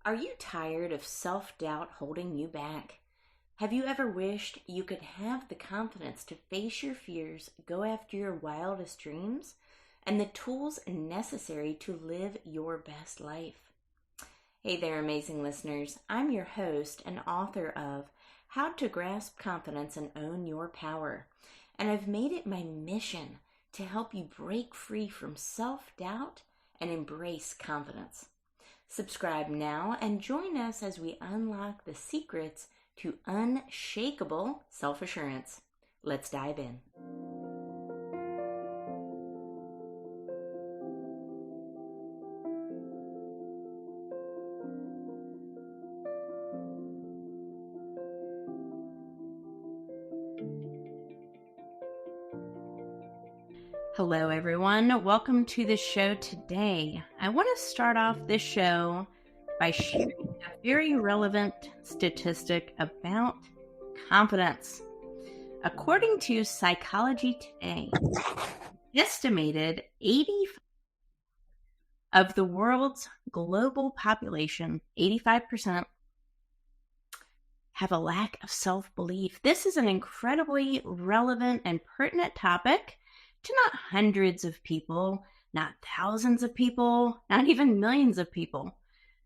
Are you tired of self-doubt holding you back? Have you ever wished you could have the confidence to face your fears, go after your wildest dreams, and the tools necessary to live your best life? Hey there, amazing listeners. I'm your host and author of How to Grasp Confidence and Own Your Power. And I've made it my mission to help you break free from self-doubt and embrace confidence. Subscribe now and join us as we unlock the secrets to unshakable self-assurance. Let's dive in. Hello, everyone. Welcome to the show today. I want to start off this show by sharing a very relevant statistic about confidence. According to Psychologi today, estimated 80% of the world's global population, 85%, have a lack of self-belief. This is an incredibly relevant and pertinent topic to not hundreds of people, not thousands of people, not even millions of people.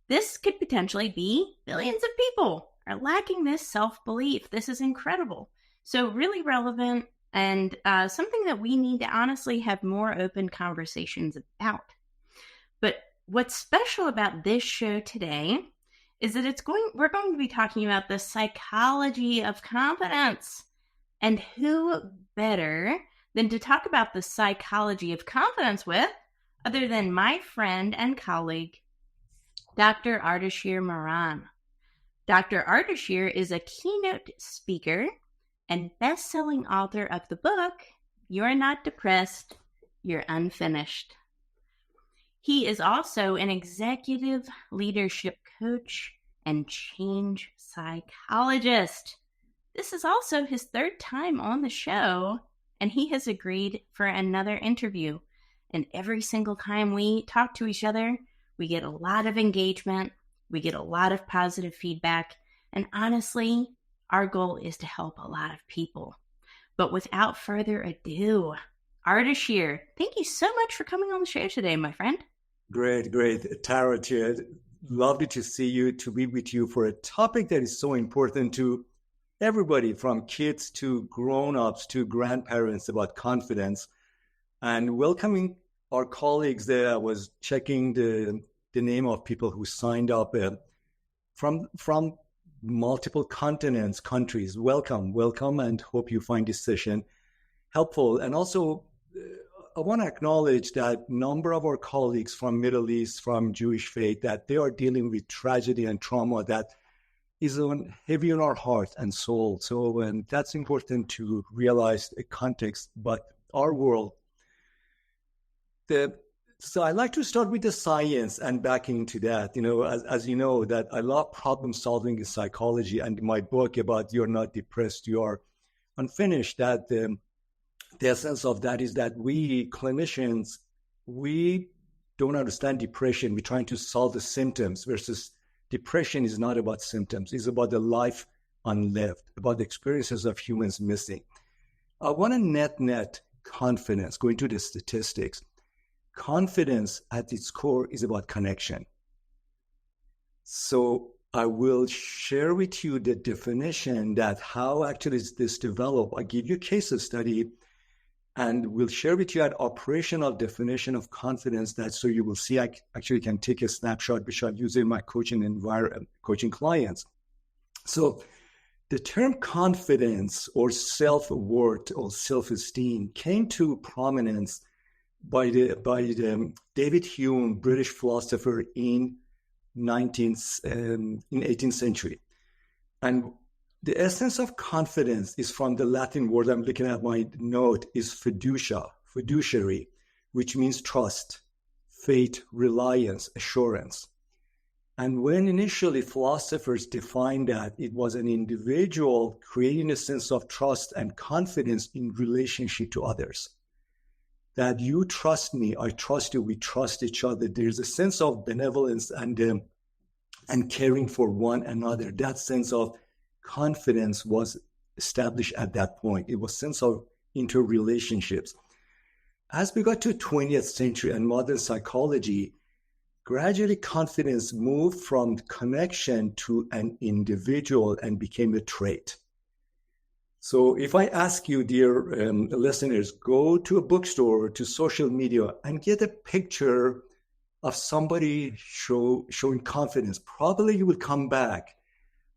This could potentially be billions of people are lacking this self-belief. This is incredible. So really relevant and something that we need to honestly have more open conversations about. But what's special about this show today is that we're going to be talking about the psychology of confidence. And who better than to talk about the psychology of confidence with, other than my friend and colleague, Dr. Ardeshir Mehran. Dr. Ardeshir is a keynote speaker and best-selling author of the book, You're Not Depressed, You're Unfinished. He is also an executive leadership coach and change psychologist. This is also his third time on the show, and he has agreed for another interview. And every single time we talk to each other, we get a lot of engagement, we get a lot of positive feedback, and honestly, our goal is to help a lot of people. But without further ado, Ardeshir, thank you so much for coming on the show today, my friend. Great. Tara, lovely to see you, to be with you for a topic that is so important to everybody, from kids to grown-ups to grandparents, about confidence. And welcoming our colleagues there. I was checking the name of people who signed up from multiple continents, countries. Welcome, and hope you find this session helpful. And also, I want to acknowledge that number of our colleagues from Middle East, from Jewish faith, that they are dealing with tragedy and trauma that is heavy on our heart and soul. So that's important to realize the context, but our world. So I like to start with the science and backing to that. As you know, that I love problem solving in psychology, and my book about You're Not Depressed, You Are Unfinished, that the essence of that is that we clinicians, we don't understand depression. We're trying to solve the symptoms, versus depression is not about symptoms. It's about the life unlived, about the experiences of humans missing. I want to net confidence, going to the statistics. Confidence at its core is about connection. So I will share with you the definition, that how actually is this developed. I give you a case study, and we'll share with you an operational definition of confidence, that so you will see I actually can take a snapshot, which I'm using in my coaching environment, coaching clients. So the term confidence or self-worth or self-esteem came to prominence by the David Hume, British philosopher in 18th century. And the essence of confidence is from the Latin word, I'm looking at my note, is fiduciary, which means trust, faith, reliance, assurance. And when initially philosophers defined that, it was an individual creating a sense of trust and confidence in relationship to others. That you trust me, I trust you, we trust each other. There's a sense of benevolence and and caring for one another. That sense of confidence was established at that point. It was sense of interrelationships. As we got to 20th century and modern psychology, gradually confidence moved from connection to an individual and became a trait. So if I ask you, dear listeners, go to a bookstore, to social media, and get a picture of somebody showing confidence, probably you will come back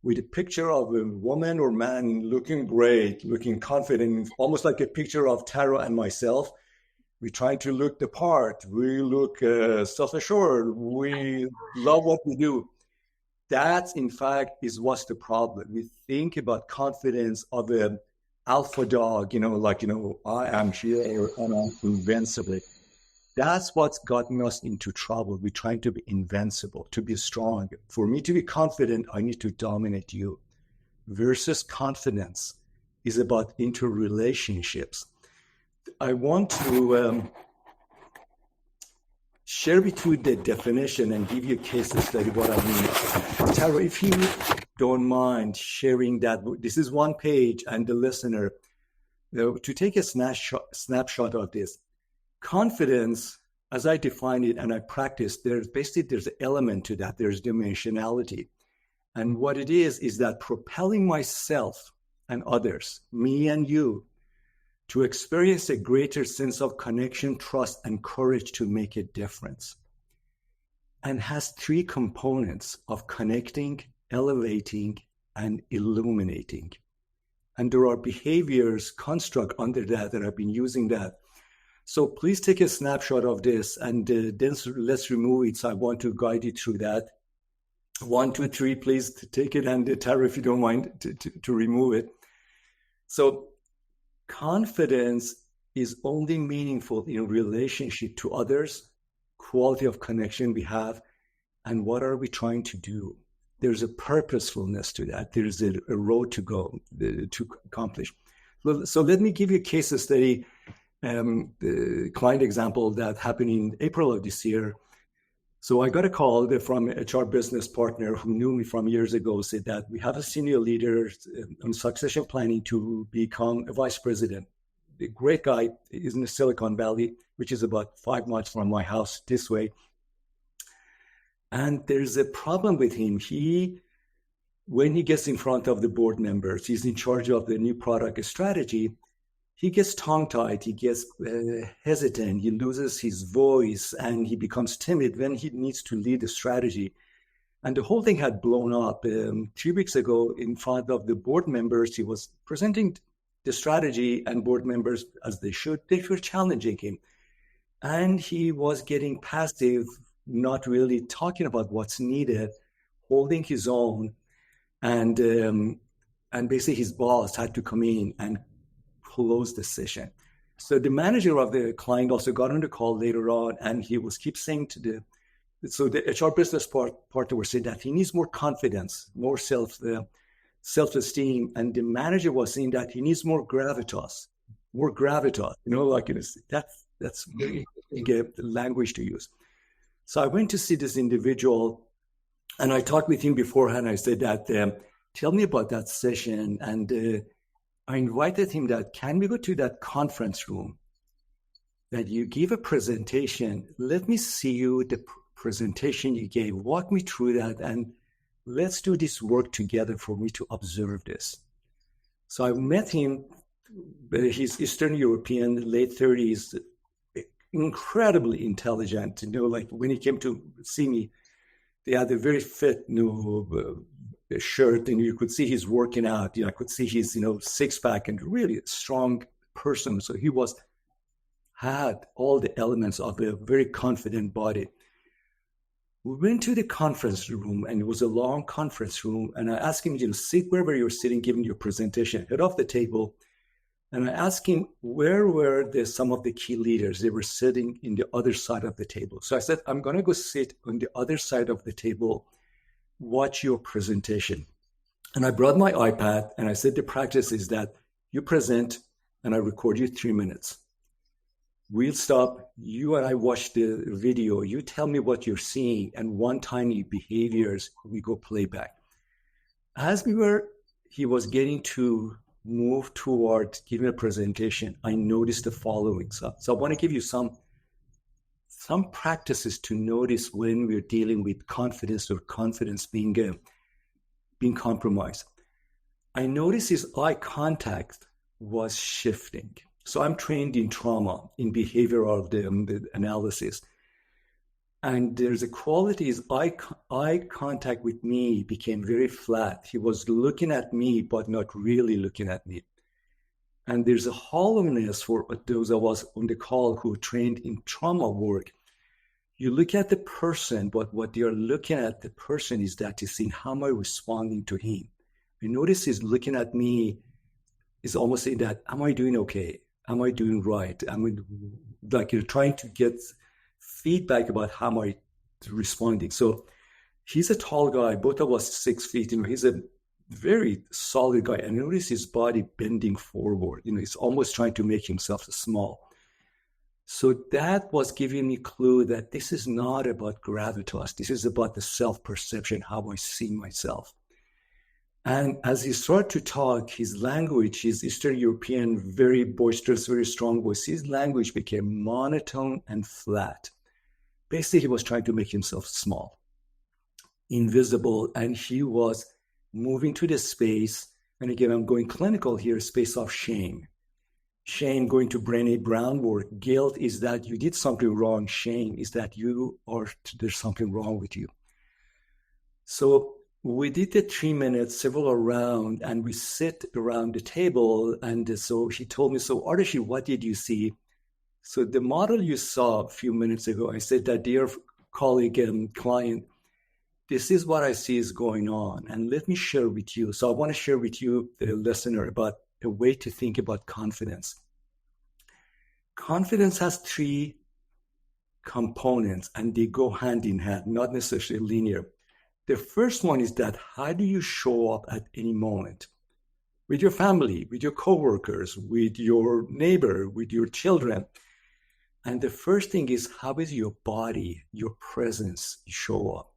with a picture of a woman or man looking great, looking confident, almost like a picture of Tara and myself. We try to look the part. We look self-assured. We love what we do. That, in fact, is what's the problem. We think about confidence of an alpha dog, I am here and I'm invincible. That's what's gotten us into trouble. We're trying to be invincible, to be strong. For me to be confident, I need to dominate you. Versus confidence is about interrelationships. I want to share with you the definition and give you a case study what I mean. Tara, if you don't mind sharing that, this is one page, and the listener, to take a snapshot of this. Confidence, as I define it and I practice, there's an element to that. There's dimensionality. And what it is that propelling myself and others, me and you, to experience a greater sense of connection, trust, and courage to make a difference. And has three components of connecting, elevating, and illuminating. And there are behaviors, construct under that I've been using that. So please take a snapshot of this and then let's remove it. So I want to guide you through that. 1, 2, 3, please take it, and Tara, if you don't mind, to remove it. So confidence is only meaningful in relationship to others, quality of connection we have, and what are we trying to do. There's a purposefulness to that. There's a road to go to accomplish. So let me give you a case study, the client example that happened in April of this year. So I got a call from an HR business partner who knew me from years ago, said that we have a senior leader on succession planning to become a vice president. The great guy is in the Silicon Valley, which is about 5 miles from my house this way. And there's a problem with him. When he gets in front of the board members, he's in charge of the new product strategy. He gets tongue-tied, he gets hesitant, he loses his voice, and he becomes timid when he needs to lead the strategy. And the whole thing had blown up. 3 weeks ago, in front of the board members, he was presenting the strategy, and board members, as they were challenging him. And he was getting passive, not really talking about what's needed, holding his own. And basically his boss had to come in and close the session. So the manager of the client also got on the call later on, and he was keep saying the HR business partner was saying that he needs more confidence, more self-esteem, and the manager was saying that he needs more gravitas. That's very good language to use. So I went to see this individual, and I talked with him beforehand. I said that, tell me about that session, and I invited him that, can we go to that conference room that you give a presentation? Let me see you, the presentation you gave, walk me through that, and let's do this work together for me to observe this. So I met him, he's Eastern European, late 30s, incredibly intelligent. Like when he came to see me, they had a very fit, shirt, and you could see he's working out. I could see his, six pack, and really a strong person. So he had all the elements of a very confident body. We went to the conference room, and it was a long conference room. And I asked him, sit wherever you're sitting, giving your presentation, head off the table. And I asked him, where were some of the key leaders? They were sitting in the other side of the table. So I said, I'm going to go sit on the other side of the table, watch your presentation. And I brought my iPad, and I said, the practice is that you present and I record you 3 minutes. We'll stop. You and I watch the video. You tell me what you're seeing, and one tiny behaviors, we go playback. As he was getting to move toward giving a presentation, I noticed the following. So I want to give you some practices to notice when we're dealing with confidence or confidence being compromised. I noticed his eye contact was shifting. So I'm trained in trauma, in behavioral the analysis. And there's a quality, his eye contact with me became very flat. He was looking at me, but not really looking at me. And there's a hollowness for those of us on the call who trained in trauma work. You look at the person, but what you're looking at the person is that you're seeing, how am I responding to him? I notice he's looking at me, is almost saying that, am I doing okay? Am I doing right? Like you're trying to get feedback about how am I responding. So he's a tall guy, both of us 6 feet. He's a very solid guy. And notice his body bending forward. He's almost trying to make himself small. So that was giving me a clue that this is not about gravitas. This is about the self-perception, how I see myself. And as he started to talk, his language, his Eastern European, very boisterous, very strong voice, his language became monotone and flat. Basically, he was trying to make himself small, invisible, and he was moving to the space. And again, I'm going clinical here, space of shame. Shame, going to Brené Brown work. Guilt is that you did something wrong. Shame is that there's something wrong with you. So we did the 3 minutes, several around, and we sit around the table. And so he told me, so Ardeshir, what did you see? So the model you saw a few minutes ago, I said that, dear colleague and client, this is what I see is going on. And let me share with you. So I want to share with you, the listener, about a way to think about confidence. Confidence has 3 components, and they go hand in hand, not necessarily linear. The first one is that how do you show up at any moment? With your family, with your coworkers, with your neighbor, with your children. And the first thing is, how is your body, your presence show up?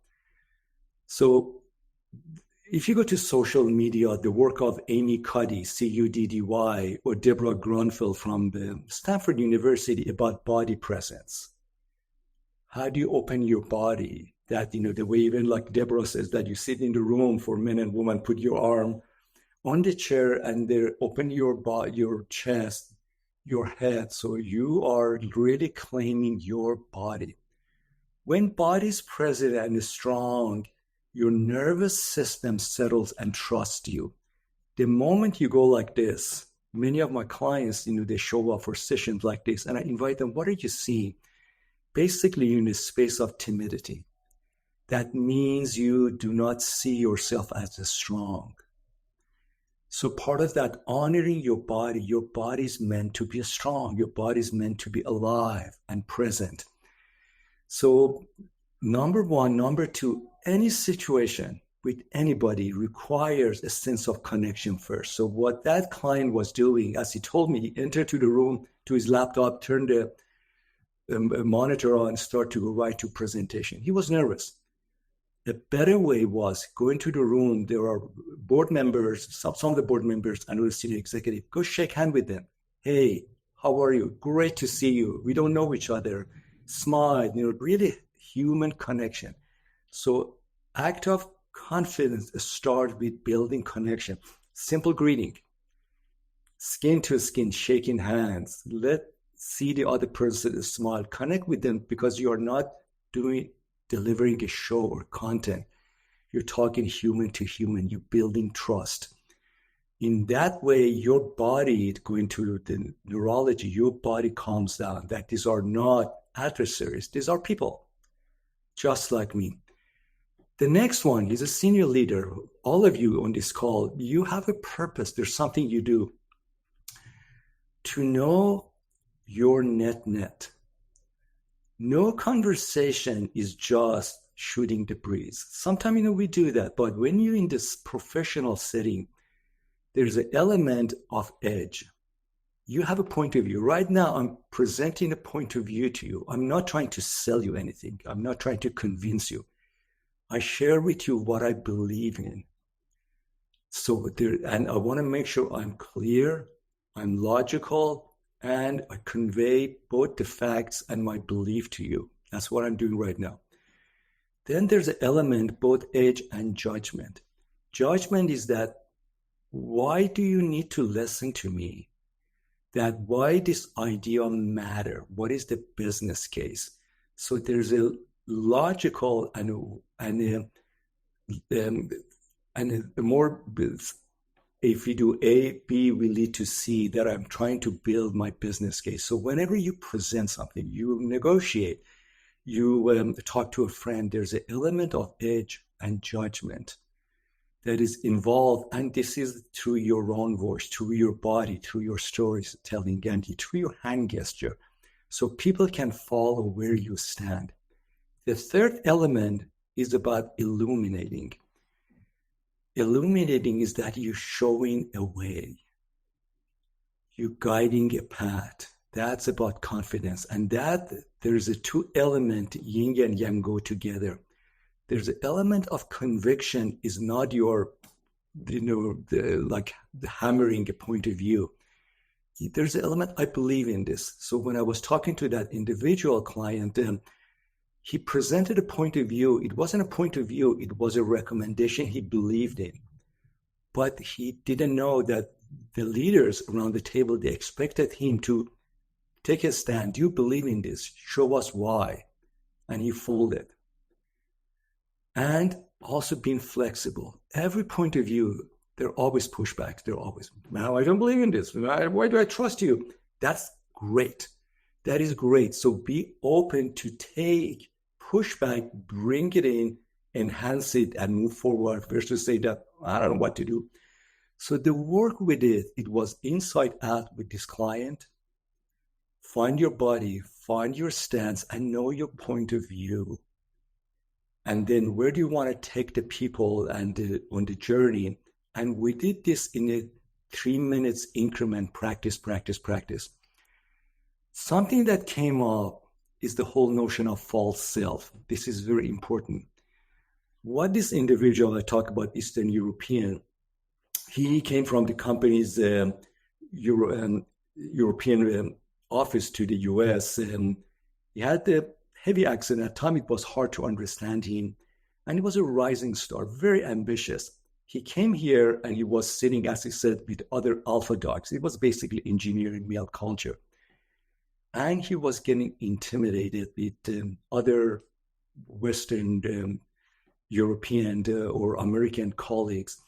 So if you go to social media, the work of Amy Cuddy, Cuddy, or Deborah Grunfeld from the Stanford University about body presence. How do you open your body? That, the way even like Deborah says that you sit in the room for men and women, put your arm on the chair and there open your body, your chest, your head. So you are really claiming your body. When body is present and is strong, your nervous system settles and trusts you. The moment you go like this, many of my clients, they show up for sessions like this, and I invite them, what are you seeing? Basically, you're in a space of timidity. That means you do not see yourself as strong. So part of that, honoring your body is meant to be strong. Your body is meant to be alive and present. So number one. Number two, any situation with anybody requires a sense of connection first. So what that client was doing, as he told me, he entered to the room, to his laptop, turned the monitor on, start to go right to presentation. He was nervous. The better way was go into the room. There are board members, some of the board members and the senior executive. Go shake hand with them. Hey, how are you? Great to see you. We don't know each other. Smile, really human connection. So act of confidence starts with building connection. Simple greeting, skin to skin, shaking hands. See the other person smile. Connect with them because you are not delivering a show or content. You're talking human to human. You're building trust. In that way, your body, going to the neurology, your body calms down. That these are not adversaries. These are people, just like me. The next one is a senior leader. All of you on this call, you have a purpose. There's something you do. To know your net. No conversation is just shooting the breeze. Sometimes, we do that. But when you're in this professional setting, there's an element of edge. You have a point of view. Right now, I'm presenting a point of view to you. I'm not trying to sell you anything. I'm not trying to convince you. I share with you what I believe in. So there, and I want to make sure I'm clear, I'm logical, and I convey both the facts and my belief to you. That's what I'm doing right now. Then there's an element, both edge and judgment. Judgment is that, why do you need to listen to me? That why this idea matter? What is the business case? So there's a logical and a more, if we do A, B will lead to C, that I'm trying to build my business case. So whenever you present something, you negotiate, you talk to a friend, there's an element of edge and judgment that is involved. And this is through your own voice, through your body, through your storytelling, and through your hand gesture. So people can follow where you stand. The third element is about illuminating. Illuminating is that you're showing a way. You're guiding a path. That's about confidence. And that there's a two element, yin and yang go together. There's an element of conviction is not your, like the hammering a point of view. There's an element, I believe in this. So when I was talking to that individual client, he presented a point of view. It wasn't a point of view. It was a recommendation he believed in. But he didn't know that the leaders around the table, they expected him to take a stand. Do you believe in this? Show us why. And he folded. And also being flexible. Every point of view, there are always pushbacks. There are always, now I don't believe in this. Why do I trust you? That's great. That is great. So be open to take pushback, bring it in, enhance it, and move forward versus say that, I don't know what to do. So the work we did, it was inside out with this client. Find your body, find your stance, and know your point of view. And then where do you want to take the people and on the journey? And we did this in a 3 minutes increment, practice. Something that came up is the whole notion of false self. This is very important. What this individual, I talk about Eastern European, he came from the company's European office to the US. He had the heavy accent. At times it was hard to understand him. And he was a rising star, very ambitious. He came here and he was sitting, as he said, with other alpha dogs. It was basically engineering male culture. And he was getting intimidated with other Western European or American colleagues.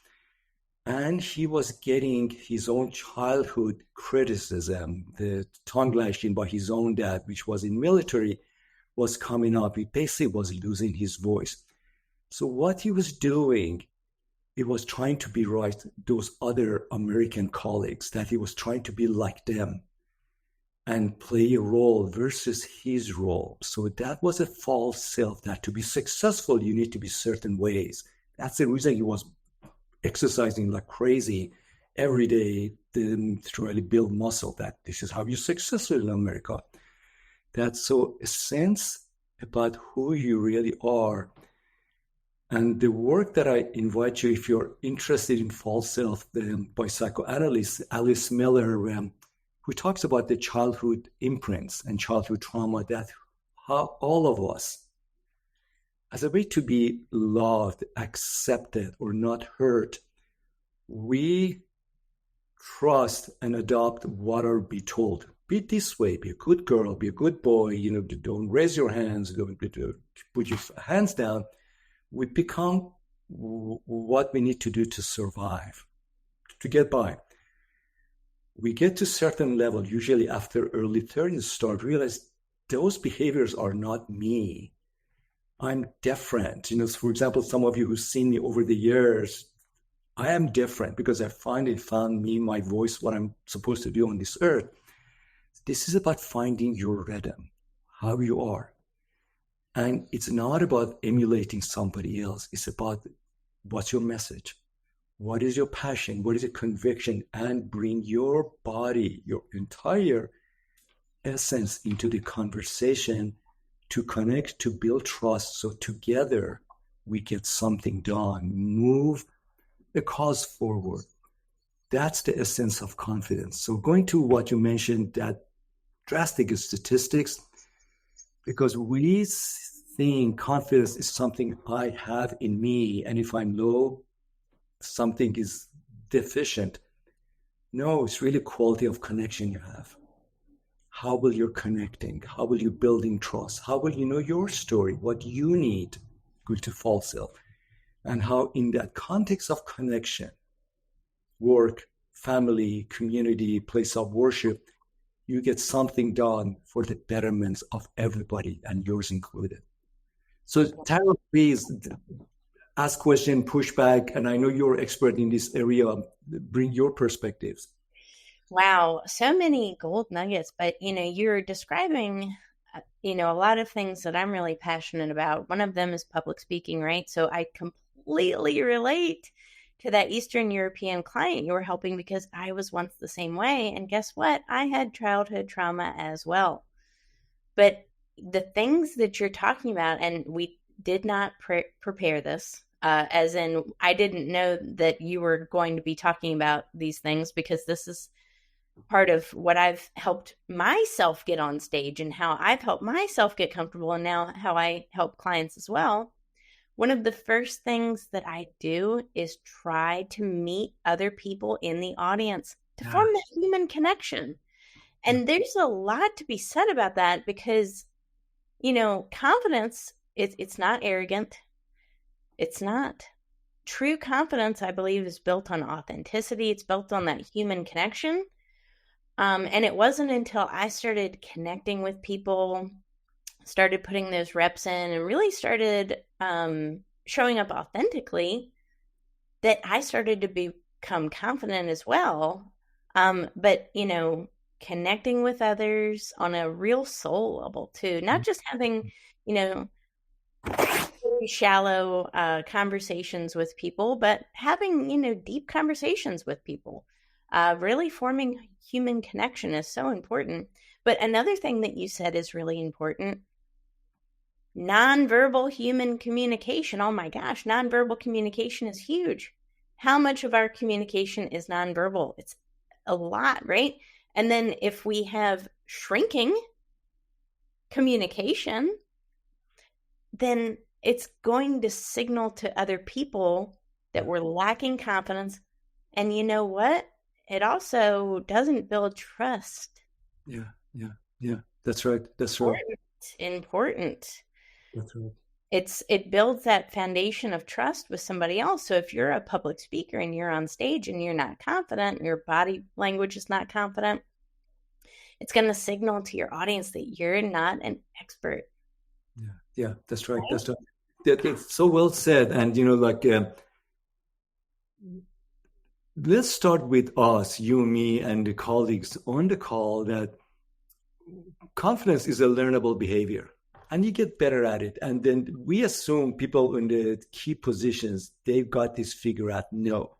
And he was getting his own childhood criticism, the tongue lashing by his own dad, which was in military, was coming up. He basically was losing his voice. So what he was doing, he was trying to be like those other American colleagues, that he was trying to be like them and play a role versus his role. So that was a false self, that to be successful, you need to be certain ways. That's the reason he was exercising like crazy every day to really build muscle, that this is how you're successful in America. That's so a sense about who you really are. And the work that I invite you, if you're interested in false self, by psychoanalyst Alice Miller, who talks about the childhood imprints and childhood trauma, that how all of us, as a way to be loved, accepted, or not hurt, we trust and adopt what are be told. Be this way, be a good girl, be a good boy, don't raise your hands, don't put your hands down. We become what we need to do to survive, to get by. We get to a certain level, usually after early 30s, start realize those behaviors are not me. I'm different. For example, some of you who've seen me over the years, I am different because I found me, my voice, what I'm supposed to do on this earth. This is about finding your rhythm, how you are. And it's not about emulating somebody else. It's about what's your message? What is your passion? What is your conviction? And bring your body, your entire essence into the conversation to connect, to build trust. So together we get something done, move the cause forward. That's the essence of confidence. So going to what you mentioned, that drastic statistics, because we think confidence is something I have in me, and if I'm low, something is deficient. No, it's really quality of connection you have. How will you connecting? How will you building trust? How will you know your story, what you need, good to fall self? And how in that context of connection, work, family, community, place of worship, you get something done for the betterment of everybody and yours included. So Tara, please ask question, push back, and I know you're expert in this area. Bring your perspectives. Wow, so many gold nuggets, but you're describing a lot of things that I'm really passionate about. One of them is public speaking, right? So I completely relate to that Eastern European client you were helping, because I was once the same way. And guess what? I had childhood trauma as well. But the things that you're talking about, and we did not prepare this, as in I didn't know that you were going to be talking about these things, because this is part of what I've helped myself get on stage and how I've helped myself get comfortable, and now how I help clients as well. One of the first things that I do is try to meet other people in the audience to form that human connection. And there's a lot to be said about that, because, confidence, it's not arrogant. It's not. True confidence, I believe, is built on authenticity. It's built on that human connection. And it wasn't until I started connecting with people, started putting those reps in, and really started showing up authentically, that I started to become confident as well. But, connecting with others on a real soul level too, not just having, very shallow conversations with people, but having, deep conversations with people. Really forming human connection is so important. But another thing that you said is really important: nonverbal human communication. Oh my gosh, nonverbal communication is huge. How much of our communication is nonverbal? It's a lot, right? And then if we have shrinking communication, then it's going to signal to other people that we're lacking confidence. And you know what? It also doesn't build trust. Yeah. That's right. Important. That's right. It builds that foundation of trust with somebody else. So if you're a public speaker and you're on stage and you're not confident, and your body language is not confident, it's going to signal to your audience that you're not an expert. Yeah, that's right. That's right. That's so well said. And let's start with us, you, me, and the colleagues on the call, that confidence is a learnable behavior, and you get better at it. And then we assume people in the key positions, they've got this figured out. No,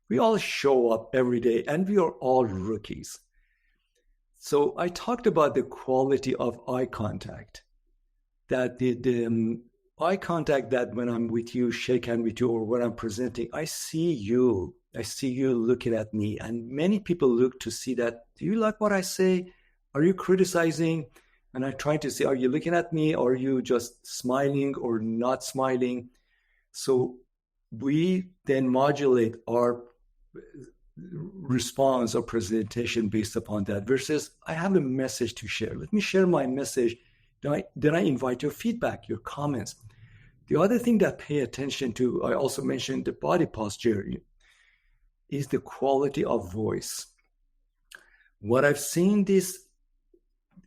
we all show up every day, and we are all rookies. So I talked about the quality of eye contact, that the eye contact, that when I'm with you, shake hand with you, or when I'm presenting, I see you looking at me. And many people look to see that, do you like what I say? Are you criticizing? And I try to say, are you looking at me? Or are you just smiling or not smiling? So we then modulate our response or presentation based upon that, versus I have a message to share. Let me share my message. Then I invite your feedback, your comments. The other thing that pay attention to, I also mentioned the body posture, is the quality of voice. What I've seen this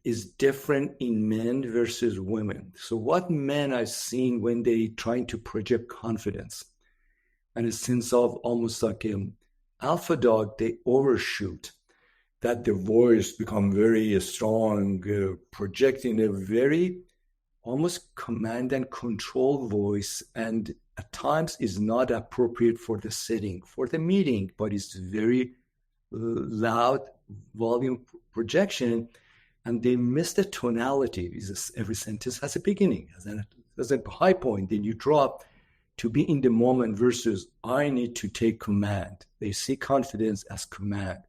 is different in men versus women. So what men I've seen when they trying to project confidence and a sense of almost like an alpha dog, they overshoot, that their voice become very strong, projecting a very almost command and control voice, and at times is not appropriate for the setting, for the meeting, but it's very loud volume projection, and they miss the tonality. Every sentence has a beginning, has a high point, then you drop to be in the moment versus I need to take command. They see confidence as command.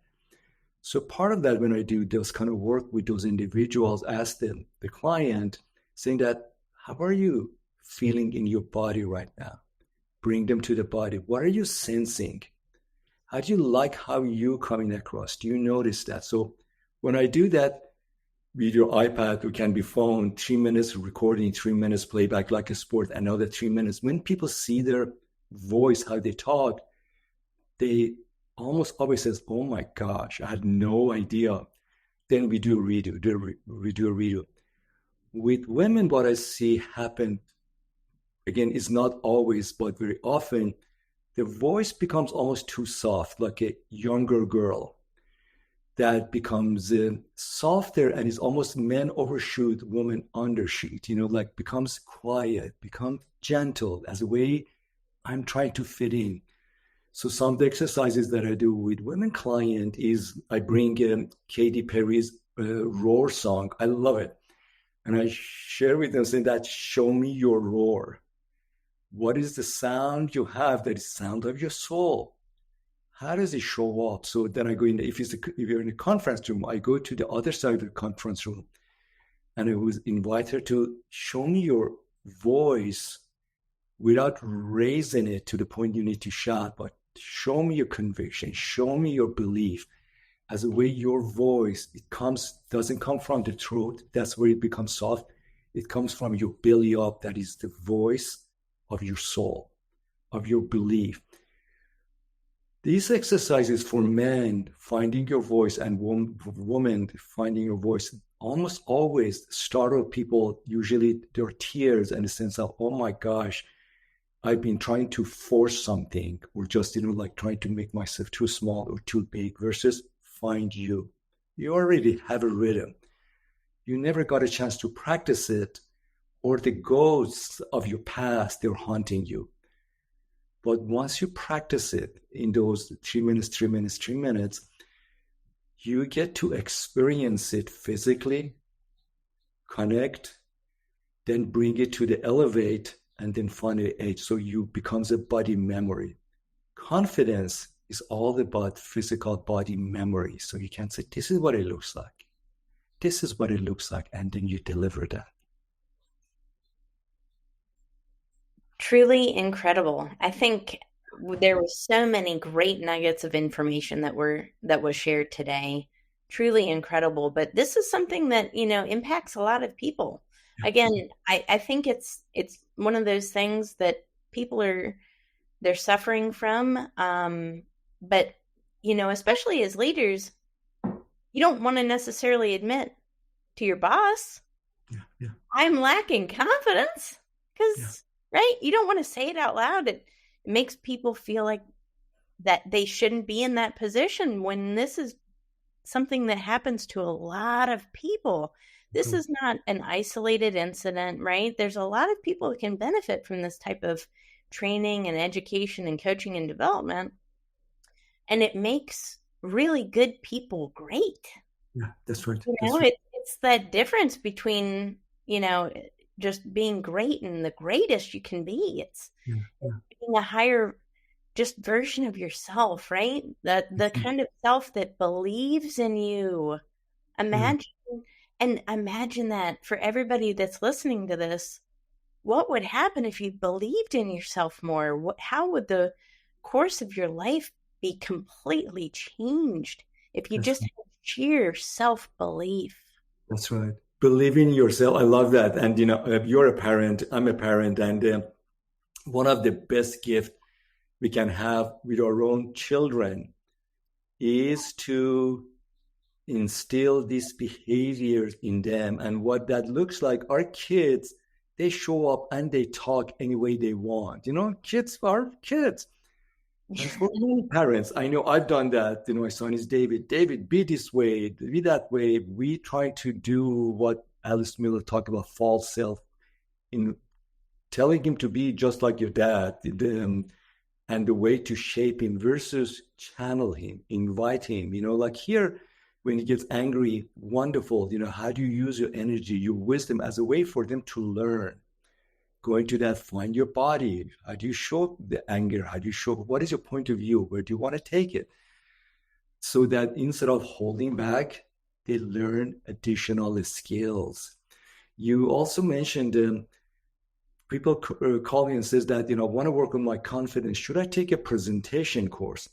So part of that, when I do those kind of work with those individuals, ask them, the client, saying that, how are you feeling in your body right now? Bring them to the body. What are you sensing? How do you like how you're coming across? Do you notice that? So when I do that with your iPad, or can be phone, 3 minutes recording, 3 minutes playback like a sport, another 3 minutes. When people see their voice, how they talk, they almost always says, oh my gosh, I had no idea. Then we do a redo. With women, what I see happen, again, is not always, but very often, the voice becomes almost too soft, like a younger girl that becomes softer and is almost men overshoot, woman undershoot, like becomes quiet, becomes gentle as a way I'm trying to fit in. So some of the exercises that I do with women client is I bring Katy Perry's Roar song. I love it. And I share with them saying that, show me your roar. What is the sound you have that is the sound of your soul? How does it show up? So then I go in, if you're in a conference room, I go to the other side of the conference room and I was invite her to show me your voice without raising it to the point you need to shout, but show me your conviction, show me your belief. As a way your voice, doesn't come from the throat. That's where it becomes soft. It comes from your belly up. That is the voice of your soul, of your belief. These exercises for men finding your voice and women finding your voice almost always startle people, usually their tears and a sense of, oh my gosh, I've been trying to force something or just, like trying to make myself too small or too big versus find you. You already have a rhythm. You never got a chance to practice it, or the ghosts of your past, they're haunting you. But once you practice it in those 3 minutes, you get to experience it physically, connect, then bring it to the elevate, and then finally age. So you becomes a body memory. Confidence is all about physical body memory. So you can say, this is what it looks like. This is what it looks like. And then you deliver that. Truly incredible. I think there were so many great nuggets of information that was shared today. Truly incredible. But this is something that, impacts a lot of people. Again, I think it's one of those things that people they're suffering from. But, especially as leaders, you don't want to necessarily admit to your boss, I'm lacking confidence, because, right? You don't want to say it out loud. It makes people feel like that they shouldn't be in that position when this is something that happens to a lot of people. This is not an isolated incident, right? There's a lot of people that can benefit from this type of training and education and coaching and development. And it makes really good people great. Yeah, that's right. It's that difference between, just being great and the greatest you can be. It's being a higher just version of yourself, right? The kind of self that believes in you. Imagine that for everybody that's listening to this, what would happen if you believed in yourself more? How would the course of your life be completely changed if you just had sheer self-belief? That's right. Believe in yourself. I love that. And, you're a parent, I'm a parent. And one of the best gifts we can have with our own children is to instill these behaviors in them. And what that looks like, our kids, they show up and they talk any way they want. Kids are kids. And for many parents, I know I've done that. My son is David. David, be this way, be that way. We try to do what Alice Miller talked about, false self in telling him to be just like your dad, and the way to shape him versus channel him, invite him, like here, when he gets angry, wonderful, how do you use your energy, your wisdom as a way for them to learn? Going to that, find your body. How do you show the anger? How do you show, what is your point of view? Where do you want to take it? So that instead of holding back, they learn additional skills. You also mentioned people call me and says that, I want to work on my confidence. Should I take a presentation course?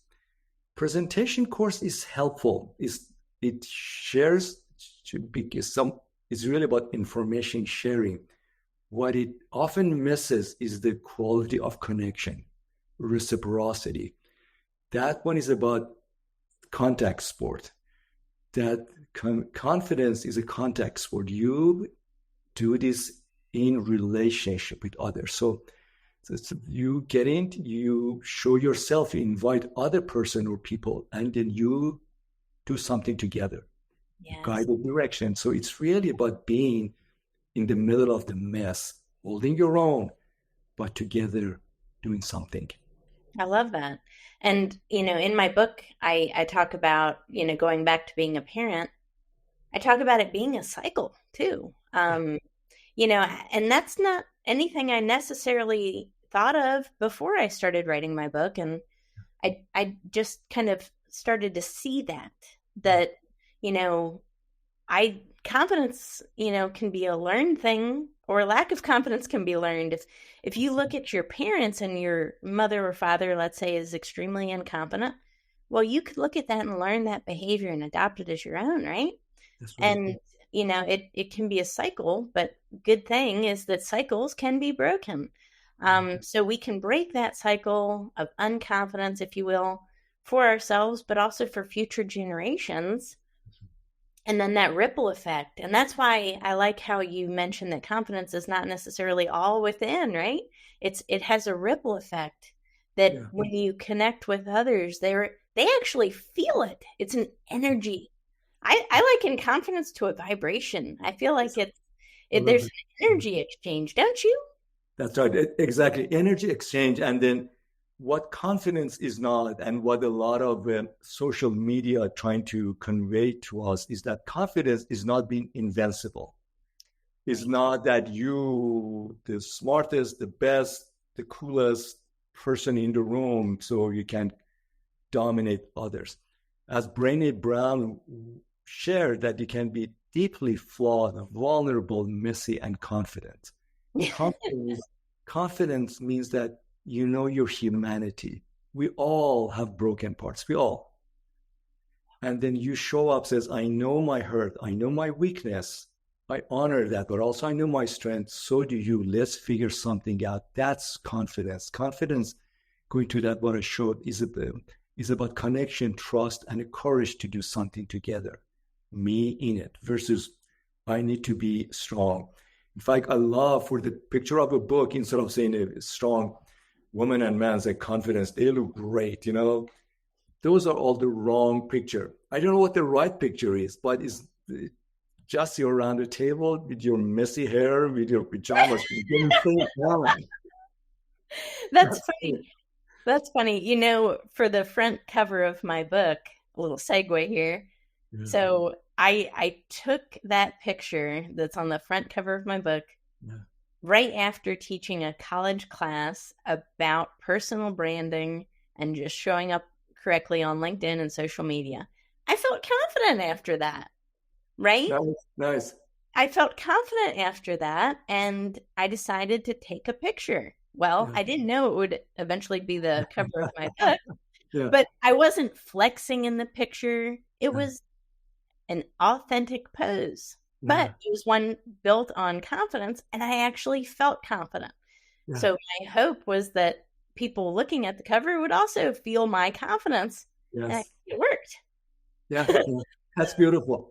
Presentation course is helpful. It shares, it's really about information sharing. What it often misses is the quality of connection, reciprocity. That one is about contact sport. That confidence is a contact sport. You do this in relationship with others. So you get in, you show yourself, you invite other person or people, and then you do something together. Yes. Guide the direction. So it's really about being in the middle of the mess, holding your own, but together doing something. I love that. And, in my book, I talk about, going back to being a parent, I talk about it being a cycle too. And that's not anything I necessarily thought of before I started writing my book. And I just kind of started to see that, confidence, can be a learned thing, or lack of confidence can be learned. If you look at your parents and your mother or father, let's say, is extremely incompetent, well, you could look at that and learn that behavior and adopt it as your own, right? That's right. And, it can be a cycle, but good thing is that cycles can be broken. So we can break that cycle of unconfidence, if you will, for ourselves, but also for future generations. And then that ripple effect. And that's why I like how you mentioned that confidence is not necessarily all within, right? It has a ripple effect that when you connect with others, they actually feel it. It's an energy. I liken confidence to a vibration. I feel like there's an energy exchange, don't you? That's right. Exactly. Energy exchange. And then what confidence is not, and what a lot of social media are trying to convey to us, is that confidence is not being invincible. It's not that you, the smartest, the best, the coolest person in the room, so you can dominate others. As Brené Brown shared, that you can be deeply flawed, vulnerable, messy, and confident. Confidence means that your humanity. We all have broken parts. We all. And then you show up, says, I know my hurt. I know my weakness. I honor that, but also I know my strength. So do you. Let's figure something out. That's confidence. Confidence, going to that, what I showed, is about connection, trust, and a courage to do something together. Me in it versus I need to be strong. In fact, I love, for the picture of a book, instead of saying a strong woman and man, say confidence, they look great, Those are all the wrong picture. I don't know what the right picture is, but it's just you're around the table with your messy hair, with your pajamas. That's funny. That's funny. For the front cover of my book, a little segue here. Yeah. So I took that picture that's on the front cover of my book right after teaching a college class about personal branding and just showing up correctly on LinkedIn and social media. I felt confident after that, right? That was nice. I felt confident after that, and I decided to take a picture. Well, I didn't know it would eventually be the cover of my book, but I wasn't flexing in the picture. It was an authentic pose, but it was one built on confidence, and I actually felt confident. Yeah. So my hope was that people looking at the cover would also feel my confidence. Yes. And it worked. Yeah, that's beautiful.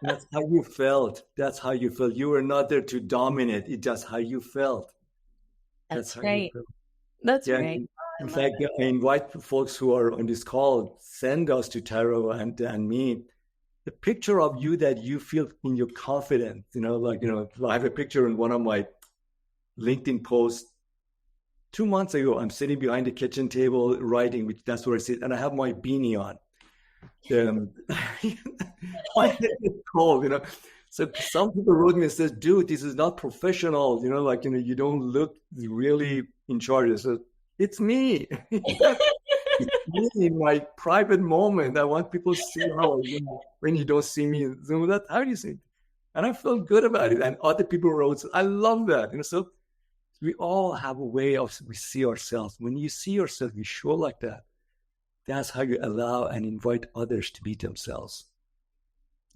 That's how you felt. That's how you felt. You were not there to dominate. It's just how you felt. That's right. That's right. In fact, I invite folks who are on this call, send us to Taro and me the picture of you that you feel in your confidence. I have a picture in one of my LinkedIn post 2 months ago. I'm sitting behind the kitchen table writing, which that's where I sit, and I have my beanie on. Um, my head is cold, So some people wrote me and says, "Dude, this is not professional. Like you don't look really in charge." So it's me. It's me in my private moment. I want people to see how when you don't see me in Zoom. That how do you see it? And I felt good about it. And other people wrote, "I love that." So we all have a way of we see ourselves. When you see yourself, you show like that. That's how you allow and invite others to be themselves.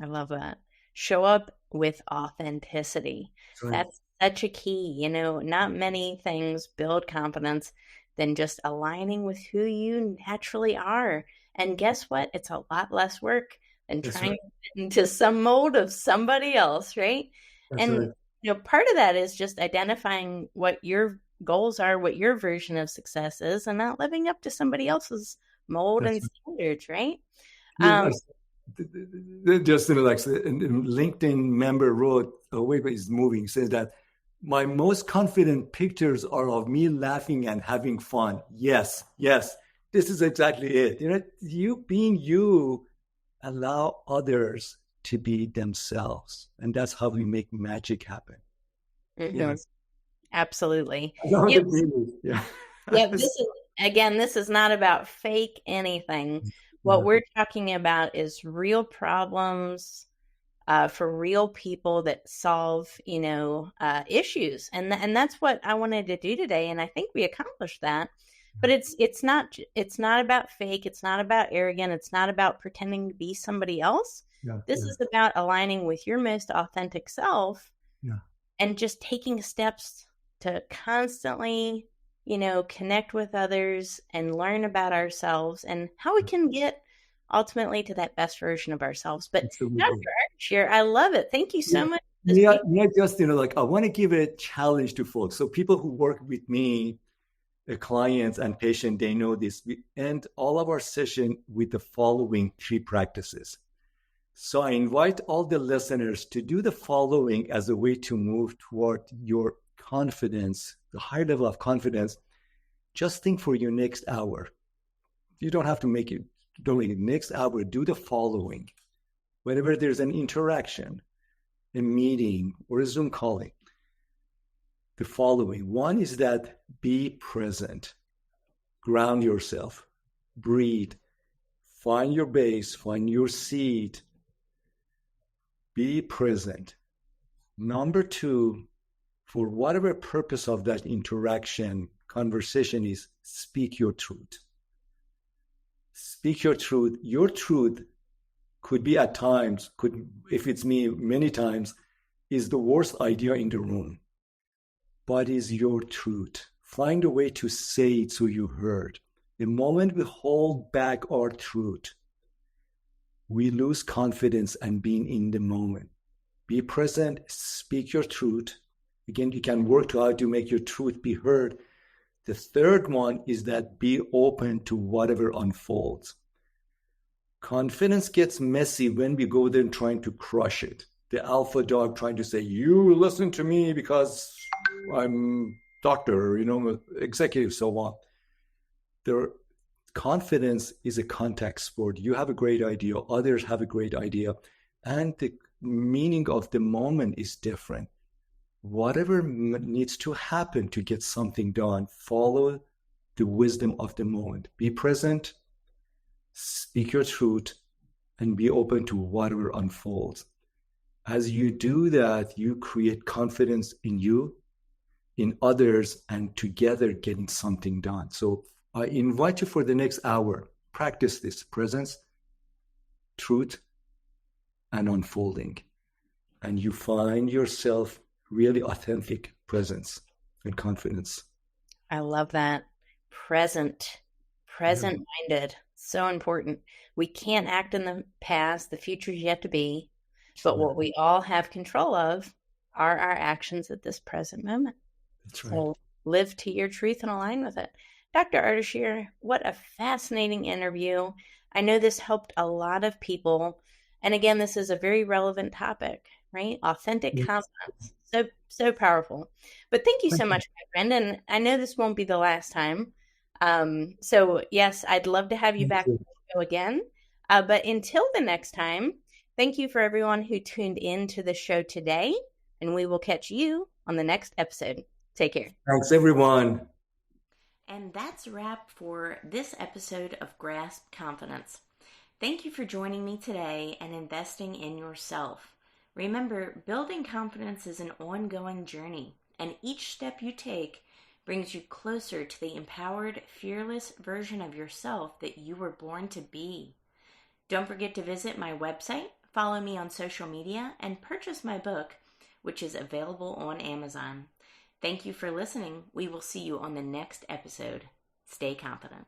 I love that. Show up with authenticity. Right. That's such a key. Not many things build confidence than just aligning with who you naturally are. And guess what? It's a lot less work than That's trying right. to fit into some mold of somebody else, right? That's And right. part of that is just identifying what your goals are, what your version of success is, and not living up to somebody else's mold That's and right. standards, right? Yeah, just like a LinkedIn member wrote, oh wait, but it's moving, says that my most confident pictures are of me laughing and having fun. Yes, yes, this is exactly it. You being you, allow others to be themselves, and that's how we make magic happen. Mhm. Yes. Absolutely. I know Yep. the feeling. Yeah. Yep. This is not about fake anything. What Yeah. we're talking about is real problems for real people that solve, issues. And that's what I wanted to do today. And I think we accomplished that. But it's not about fake. It's not about arrogant. It's not about pretending to be somebody else. Yeah. This Yeah. is about aligning with your most authentic self Yeah. and just taking steps to constantly, connect with others and learn about ourselves and how we can get ultimately to that best version of ourselves. But Dr. Absolutely. Ardeshir, I love it. Thank you Yeah. so much for this Yeah, beautiful. yeah, just like I want to give a challenge to folks. So people who work with me, clients and patients, they know this. We end all of our session with the following 3 practices. So I invite all the listeners to do the following as a way to move toward your confidence, the high level of confidence. Just think for your next hour. You don't have to make it. Don't make it next hour. Do the following. Whenever there's an interaction, a meeting, or a Zoom calling, the following. One is that be present, ground yourself, breathe, find your base, find your seat, be present. Number 2, for whatever purpose of that interaction, conversation is, speak your truth. Speak your truth. Your truth could be at times, if it's me, many times, is the worst idea in the room, but is your truth. Find a way to say it so you heard. The moment we hold back our truth, we lose confidence and being in the moment. Be present, speak your truth. Again, you can work to how to make your truth be heard. The third one is that be open to whatever unfolds. Confidence gets messy when we go there trying to crush it. The alpha dog trying to say, you listen to me because I'm doctor, executive, so on. Their confidence is a contact sport. You have a great idea, others have a great idea, and the meaning of the moment is different. Whatever needs to happen to get something done, follow the wisdom of the moment. Be present, speak your truth, and be open to whatever unfolds. As you do that, you create confidence in you, in others, and together getting something done. So I invite you for the next hour, practice this presence, truth, and unfolding. And you find yourself really authentic presence and confidence. I love that. Present minded. So important. We can't act in the past. The future's yet to be. But what we all have control of are our actions at this present moment. That's right. So live to your truth and align with it. Dr. Ardeshir, what a fascinating interview. I know this helped a lot of people. And again, this is a very relevant topic, right? Authentic confidence. So powerful. But thank you Thank so you. much, my friend. And I know this won't be the last time. So yes, I'd love to have you Thank back on you. the show again. But until the next time, thank you for everyone who tuned in to the show today, and we will catch you on the next episode. Take care. Thanks, everyone. And that's a wrap for this episode of Grasp Confidence. Thank you for joining me today and investing in yourself. Remember, building confidence is an ongoing journey, and each step you take brings you closer to the empowered, fearless version of yourself that you were born to be. Don't forget to visit my website, follow me on social media, and purchase my book, which is available on Amazon. Thank you for listening. We will see you on the next episode. Stay confident.